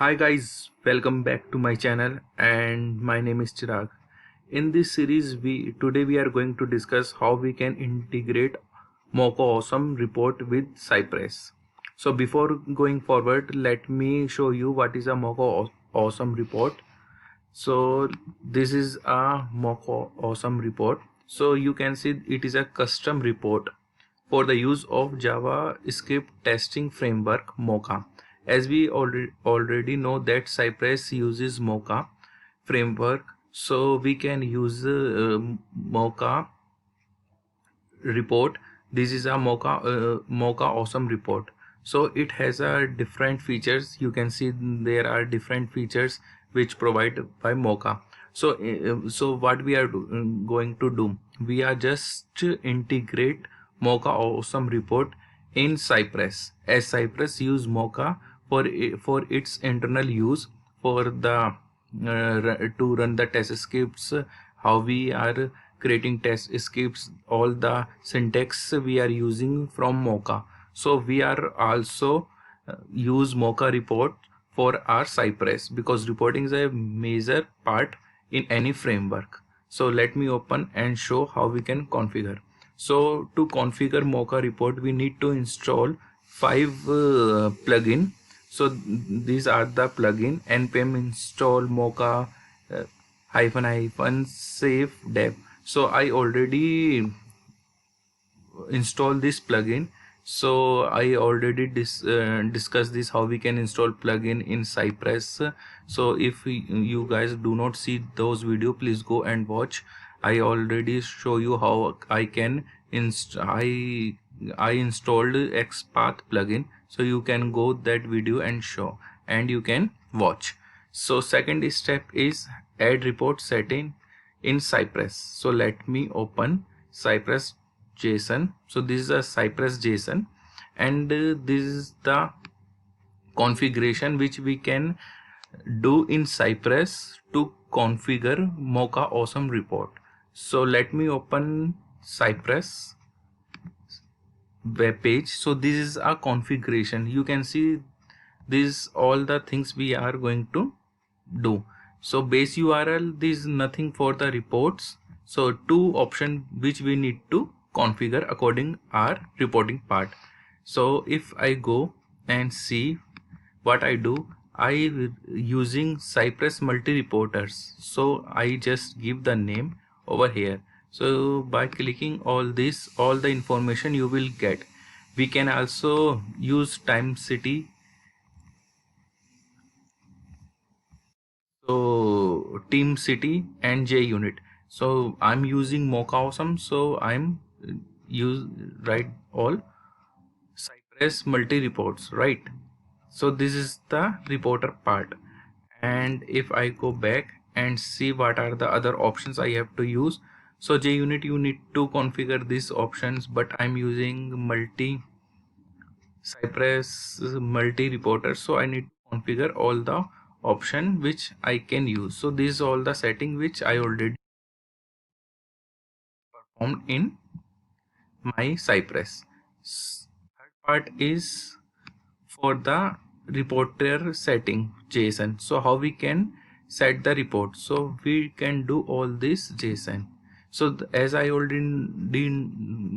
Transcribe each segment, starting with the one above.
Hi guys, welcome back to my channel and my name is Chirag. In this series today we are going to discuss how we can integrate Mocha Awesome report with Cypress. So before going forward, let me show you what is a Mocha Awesome report. So this is a Mocha Awesome report. So you can see it is a custom report for the use of JavaScript testing framework Mocha. As we already know that Cypress uses Mocha framework, so we can use Mocha report. This is a Mocha Awesome report. So it has a different features. You can see there are different features which provide by Mocha. So what we are going to do, we are just integrate Mocha Awesome report in Cypress, as Cypress use Mocha for its internal use, for the to run the test scripts, how we are creating test scripts, all the syntax we are using from Mocha. So we are also use Mocha report for our Cypress, because reporting is a major part in any framework. So let me open and show how we can configure. So to configure Mocha report, we need to install 5 plugin. So these are the plugin: npm install Mocha safe dev. So I already install this plugin. So I already discussed this, how we can install plugin in Cypress. So if you guys do not see those video, please go and watch. I already show you how I can I installed XPath plugin, so you can go that video and show, and you can watch. So second step is add report setting in Cypress. So let me open Cypress JSON. So this is a Cypress JSON, and this is the configuration which we can do in Cypress to configure Mocha Awesome report. So let me open Cypress web page. So this is a configuration. You can see this all the things we are going to do. So base URL, this is nothing for the reports. So two options which we need to configure according our reporting part. So if I go and see what I do, I using Cypress multi reporters. So I just give the name over here. So by clicking all this, all the information you will get. We can also use time city. So team city and JUnit. So I'm using Mocha Awesome, so I'm use write all Cypress multi reports, right? So this is the reporter part. And if I go back and see what are the other options I have to use, so JUnit, you need to configure these options, but I'm using multi Cypress multi reporter, so I need to configure all the option which I can use. So this is all the setting which I already performed in my Cypress. Third part is for the reporter setting JSON. So how we can set the report? So we can do all this JSON. So as I already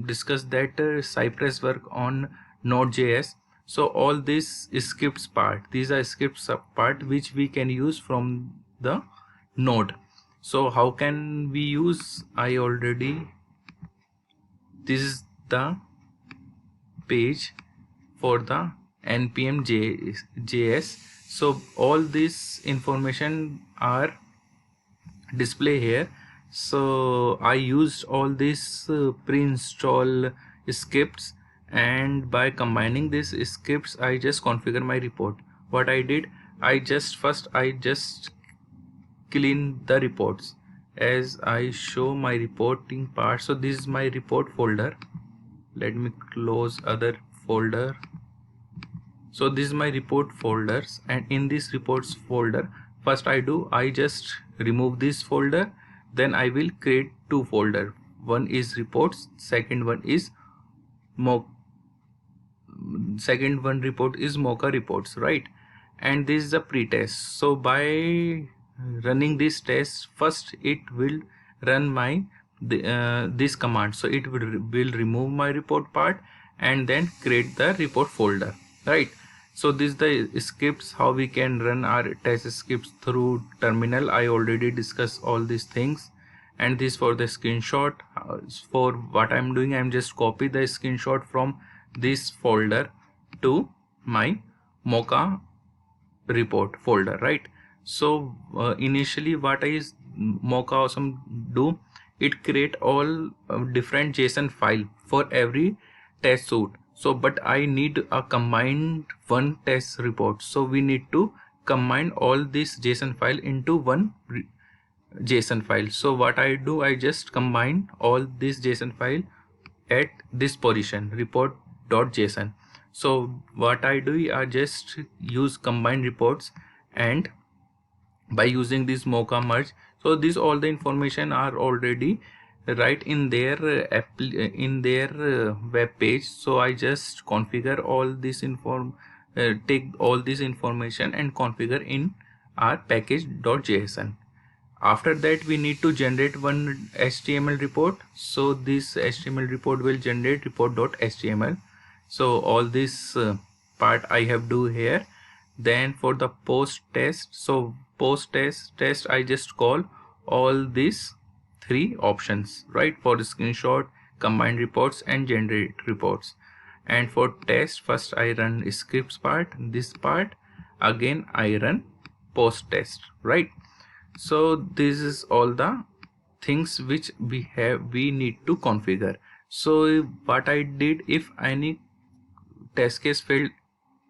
discussed that Cypress work on Node.js. So all this scripts part, these are scripts part which we can use from the Node. So how can we use? I already, this is the page for the npm JS. So all this information are display here. So I used all these pre-install scripts, and by combining these scripts I just configure my report. What I did, I just clean the reports, as I show my reporting part. So this is my report folder. Let me close other folder. So this is my report folders, and in this reports folder, first I just remove this folder, then I will create two folder. One is reports, second one is report is Mocha reports, right? and this is the pre-test. So by running this test, first it will run my this command. So it will remove my report part and then create the report folder, right? So this is the scripts, how we can run our test scripts through terminal. I already discussed all these things. And this for the screenshot. For what I'm doing, I'm just copy the screenshot from this folder to my Mocha report folder, right? So initially what is Mocha Awesome do, it create all different JSON file for every test suite. So but I need a combined one test report, so we need to combine all this JSON file into one JSON file. So what I do, I just combine all this JSON file at this position, report.json. So what I do, I just use combine reports, and by using this Mocha merge, so this all the information are already right in their web page. So I just configure all this take all this information and configure in our package.json. After that, we need to generate one HTML report. So this HTML report will generate report.html. So all this part I have do here. Then for the post test, so post test I just call all these three options, right? For the screenshot, combine reports and generate reports. And for test, first I run scripts part, this part, again I run post test, right? So this is all the things which we need to configure. So what I did, if any test case failed,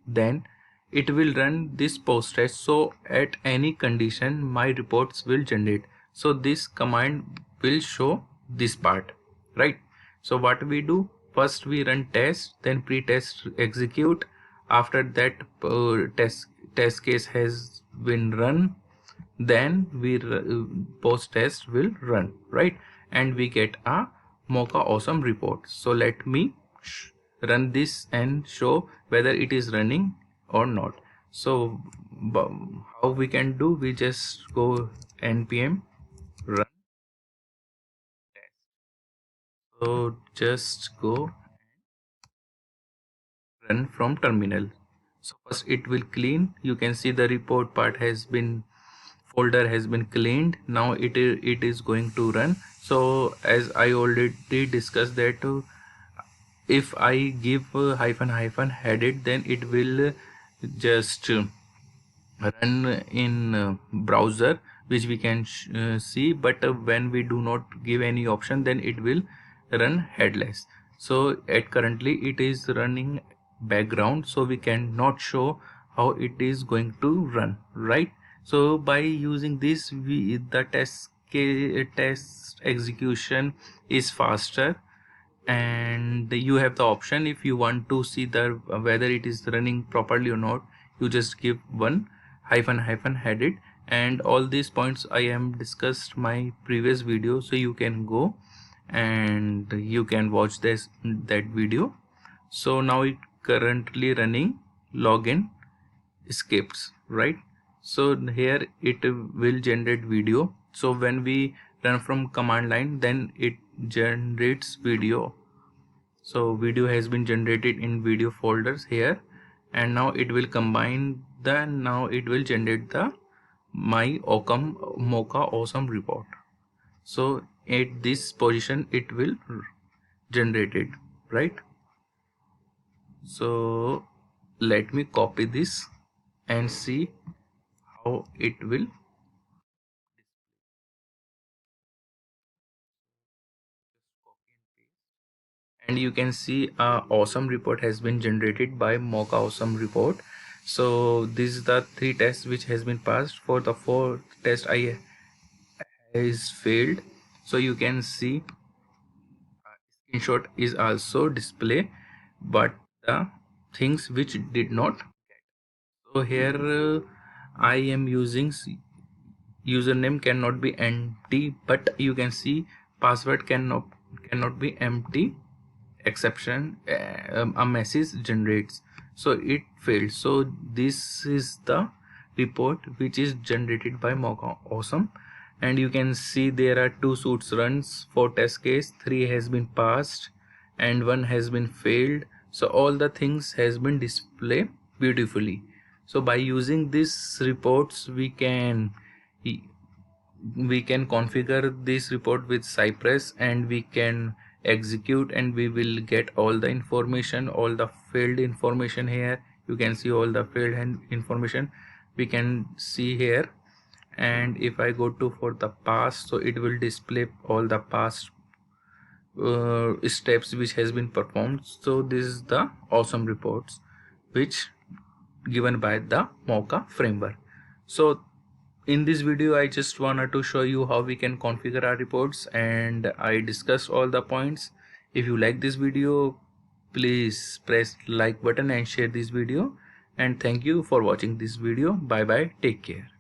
then it will run this post test. So at any condition my reports will generate. So this command will show this part, right? So what we do, first we run test, then pre-test execute. After that test case has been run, then we post test will run, right? And we get a Mocha Awesome report. So let me run this and show whether it is running or not. So how we can do, we just go npm run test. So just go run from terminal. So first it will clean. You can see the report part has been, folder has been cleaned. Now it is going to run. So as I already discussed that if I give hyphen headed, then it will just run in browser, which we can see. But when we do not give any option, then it will run headless. So at currently it is running background, so we cannot show how it is going to run, right? So by using this, the test execution is faster, and you have the option, if you want to see the whether it is running properly or not, you just give one hyphen headed. And all these points I am discussed my previous video, so you can go and you can watch that video. So now it currently running login scripts, right? So here it will generate video. So when we run from command line, then it generates video. So video has been generated in video folders here, and now it will combine the, now it will generate the my Mocha Awesome report. So at this position it will generate it, right? So let me copy this and see how it will. And you can see a awesome report has been generated by Mocha Awesome report. So this is the three tests which has been passed. For the fourth test I is failed. So you can see screenshot is also display, but the things which did not. So here I am using username cannot be empty, but you can see password cannot be empty exception. A message generates. so it failed. So this is the report which is generated by Mocha Awesome, and you can see there are 2 suits runs for test case, 3 has been passed and 1 has been failed. So all the things has been displayed beautifully. So by using these reports we can configure this report with Cypress, and we can execute, and we will get all the information, all the failed information here. You can see all the failed information we can see here. And if I go to for the past, so it will display all the past steps which has been performed. So this is the awesome reports which given by the Mocha framework. So in this video I just wanted to show you how we can configure our reports, and I discussed all the points. If you like this video, please press like button and share this video, and thank you for watching this video. Bye bye, take care.